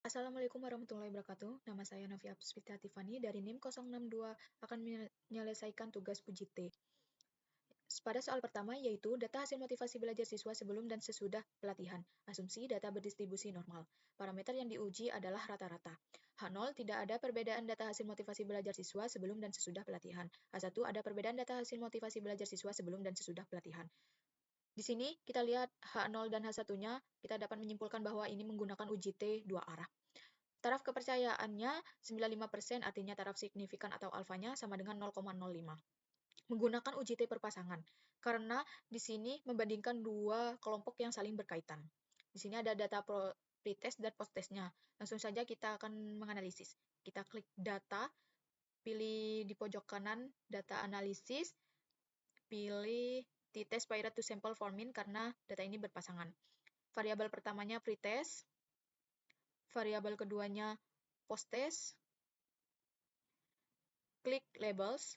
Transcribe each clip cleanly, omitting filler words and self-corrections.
Assalamualaikum warahmatullahi wabarakatuh. Nama saya Novia Puspita Tiffany dari NIM 062 akan menyelesaikan tugas uji T. Pada soal pertama yaitu data hasil motivasi belajar siswa sebelum dan sesudah pelatihan. Asumsi data berdistribusi normal. Parameter yang diuji adalah rata-rata. H0 tidak ada perbedaan data hasil motivasi belajar siswa sebelum dan sesudah pelatihan. H1 ada perbedaan data hasil motivasi belajar siswa sebelum dan sesudah pelatihan. Di sini kita lihat H0 dan H1-nya, kita dapat menyimpulkan bahwa ini menggunakan uji T dua arah. Taraf kepercayaannya 95%, artinya taraf signifikan atau alfanya sama dengan 0,05. Menggunakan uji T per pasangan, karena di sini membandingkan dua kelompok yang saling berkaitan. Di sini ada data pretest dan posttestnya. Langsung saja kita akan menganalisis. Kita klik data, pilih di pojok kanan data analisis, pilih t-test by to sample formin karena data ini berpasangan. Variabel pertamanya pretest, variabel keduanya posttest, klik labels,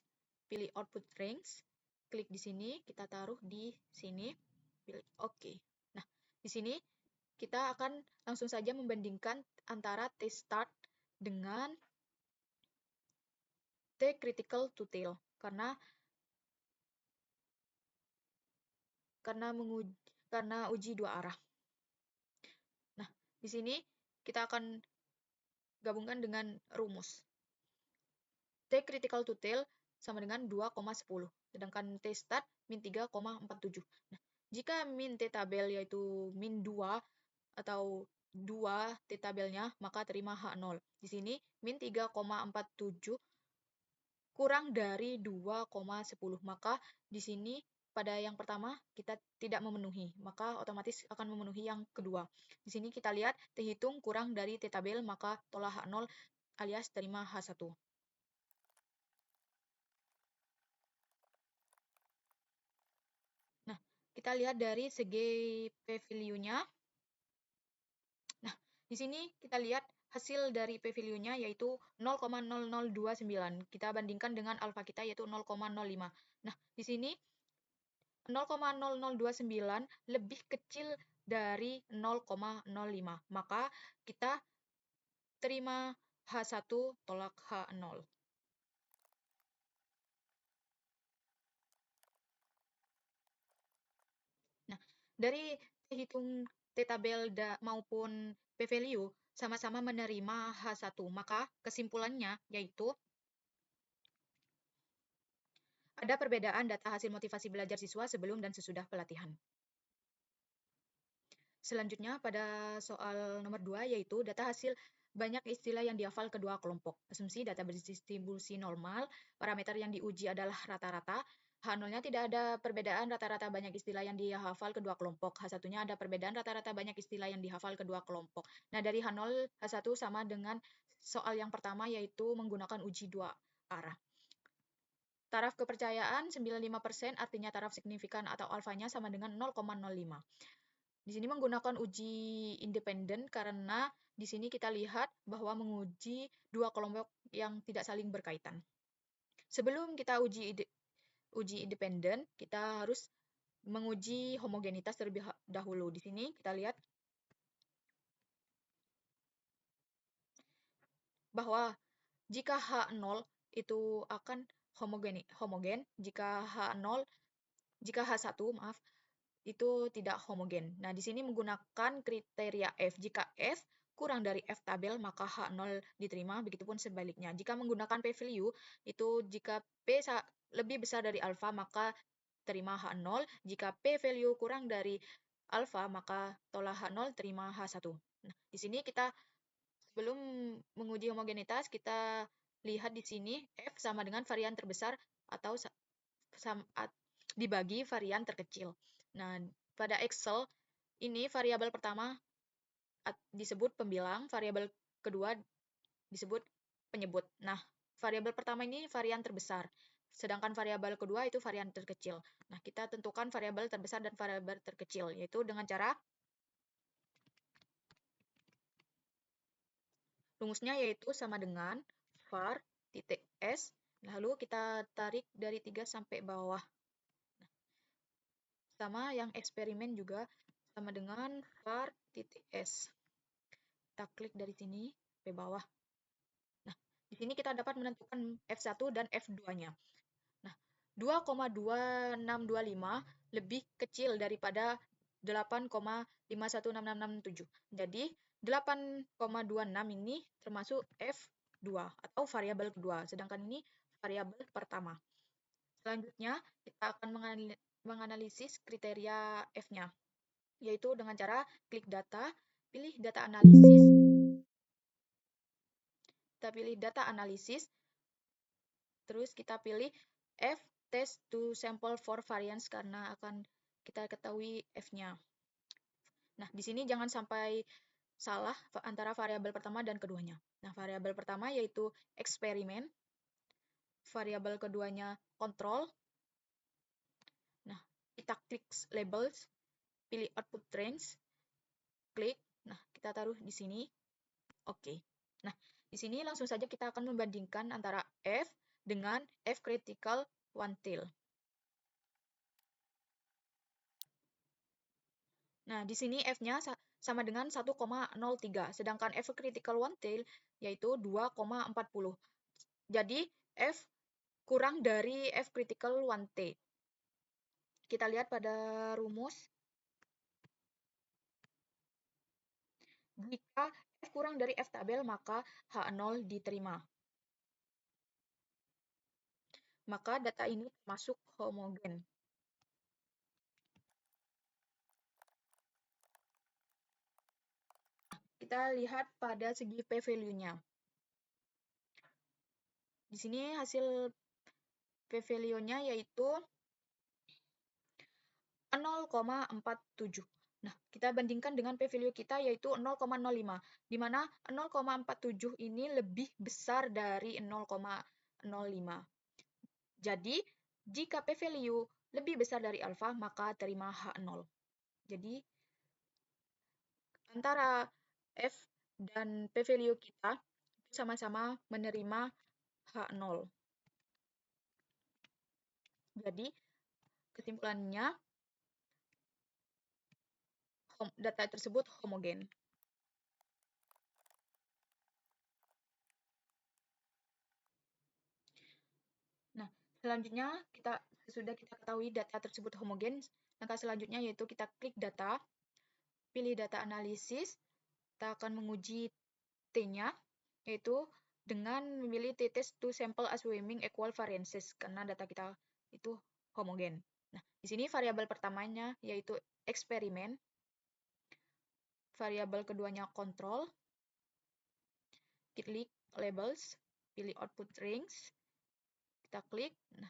pilih output range, klik di sini, kita taruh di sini, pilih OK. Nah, di sini kita akan langsung saja membandingkan antara T start dengan T critical to tail, karena uji dua arah. Nah, di sini kita akan gabungkan dengan rumus. T critical to tail sama dengan 2,10, sedangkan T start min 3,47. Nah, jika min T tabel yaitu min 2 atau 2 T tabelnya, maka terima H0. Di sini min 3,47 kurang dari 2,10, maka di sini pada yang pertama kita tidak memenuhi, maka otomatis akan memenuhi yang kedua. Di sini kita lihat T hitung kurang dari T tabel, maka tolak H0 alias terima H1. Nah, kita lihat dari segi p-value-nya. Nah, di sini kita lihat hasil dari p-value-nya yaitu 0,0029. Kita bandingkan dengan alfa kita yaitu 0,05. Nah, di sini 0,0029 lebih kecil dari 0,05. Maka kita terima H1 tolak H0. Nah, dari hitung T tabel maupun p-value sama-sama menerima H1, maka kesimpulannya yaitu ada perbedaan data hasil motivasi belajar siswa sebelum dan sesudah pelatihan. Selanjutnya pada soal nomor 2 yaitu data hasil banyak istilah yang dihafal kedua kelompok. Asumsi data berdistribusi normal, parameter yang diuji adalah rata-rata. H0-nya tidak ada perbedaan rata-rata banyak istilah yang dihafal kedua kelompok. H1-nya ada perbedaan rata-rata banyak istilah yang dihafal kedua kelompok. Nah, dari H0, H1 sama dengan soal yang pertama yaitu menggunakan uji dua arah. Taraf kepercayaan 95%, artinya taraf signifikan atau alfanya sama dengan 0,05. Di sini menggunakan uji independen karena di sini kita lihat bahwa menguji dua kelompok yang tidak saling berkaitan. Sebelum kita uji independen, kita harus menguji homogenitas terlebih dahulu. Di sini kita lihat bahwa jika H0 itu akan homogen, jika H1 itu tidak homogen. Nah, di sini menggunakan kriteria F. Jika F kurang dari F tabel, maka H0 diterima, begitupun sebaliknya. Jika menggunakan p-value, itu jika P lebih besar dari alfa, maka terima H0. Jika p-value kurang dari alfa, maka tolak H0, terima H1. Nah, di sini kita sebelum menguji homogenitas, kita lihat di sini F sama dengan varian terbesar atau dibagi varian terkecil. Nah, pada Excel ini variabel pertama disebut pembilang, variabel kedua disebut penyebut. Nah, variabel pertama ini varian terbesar, sedangkan variabel kedua itu varian terkecil. Nah, kita tentukan variabel terbesar dan variabel terkecil, yaitu dengan cara rumusnya yaitu sama dengan var titik s, lalu kita tarik dari 3 sampai bawah. Sama yang eksperimen juga sama dengan var titik s. Kita klik dari sini ke bawah. Nah, di sini kita dapat menentukan F1 dan F2-nya. Nah, 2,2625 lebih kecil daripada 8,516667. Jadi, 8,26 ini termasuk F2 atau variabel kedua, sedangkan ini variabel pertama. Selanjutnya, kita akan menganalisis kriteria F-nya, yaitu dengan cara klik data, pilih data analisis, kita pilih data analisis, terus kita pilih F test to sample for variance karena akan kita ketahui F-nya. Nah, di sini jangan sampai salah antara variabel pertama dan keduanya. Nah, variabel pertama yaitu eksperimen, variabel keduanya kontrol. Nah, kita klik labels, pilih output range, klik. Nah, kita taruh di sini. Oke. Nah, di sini langsung saja kita akan membandingkan antara F dengan F critical one tail. Nah, di sini F-nya sama dengan 1,03, sedangkan F critical one tail yaitu 2,40. Jadi, F kurang dari F critical one tail. Kita lihat pada rumus. Jika F kurang dari F tabel, maka H0 diterima. Maka data ini masuk homogen. Kita lihat pada segi p-value-nya. Di sini hasil p-value-nya yaitu 0,47. Nah, kita bandingkan dengan p-value kita yaitu 0,05, di mana 0,47 ini lebih besar dari 0,05. Jadi, jika p-value lebih besar dari alfa, maka terima H0. Jadi, antara F dan p-value kita sama-sama menerima H0. Jadi, kesimpulannya, data tersebut homogen. Nah, selanjutnya sudah kita ketahui data tersebut homogen. Langkah selanjutnya yaitu kita klik data, pilih data analisis, kita akan menguji T-nya, yaitu dengan memilih t-test to sample assuming equal variances, karena data kita itu homogen. Nah, di sini variabel pertamanya yaitu eksperimen, variabel keduanya kontrol, klik labels, pilih output range, kita klik, nah,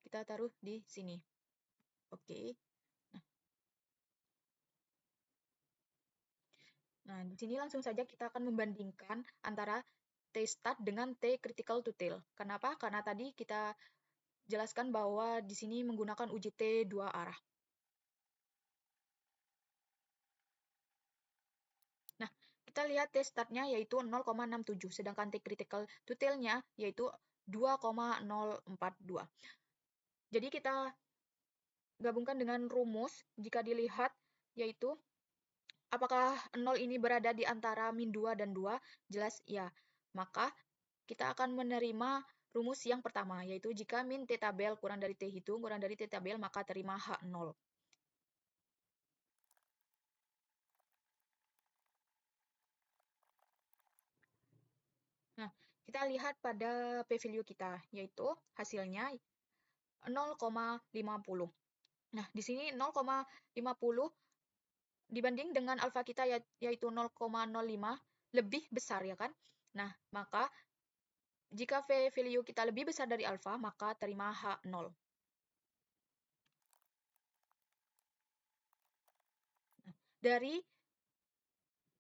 kita taruh di sini. Oke. Nah, di sini langsung saja kita akan membandingkan antara T-start dengan T-critical to tail. Kenapa? Karena tadi kita jelaskan bahwa di sini menggunakan uji T dua arah. Nah, kita lihat T-startnya yaitu 0,67, sedangkan T-critical to tail-nya yaitu 2,042. Jadi kita gabungkan dengan rumus, jika dilihat yaitu apakah 0 ini berada di antara min 2 dan 2? Jelas ya. Maka kita akan menerima rumus yang pertama, yaitu jika min T tabel kurang dari T hitung, kurang dari T tabel, maka terima H0. Nah, kita lihat pada p-value kita, yaitu hasilnya 0,50. Nah, di sini 0,50 dibanding dengan alfa kita yaitu 0,05 lebih besar ya kan? Nah, maka jika p-value kita lebih besar dari alfa, maka terima H0. Dari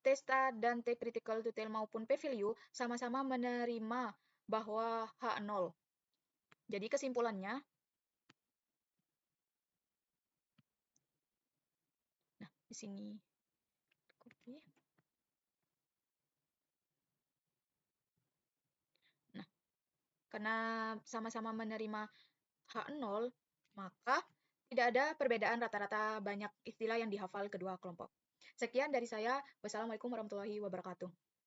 T-star dan T-critical to tail maupun p-value sama-sama menerima bahwa H0. Jadi kesimpulannya, nah di sini copy. Nah, karena sama-sama menerima H0, maka tidak ada perbedaan rata-rata banyak istilah yang dihafal kedua kelompok. Sekian dari saya. Wassalamualaikum warahmatullahi wabarakatuh.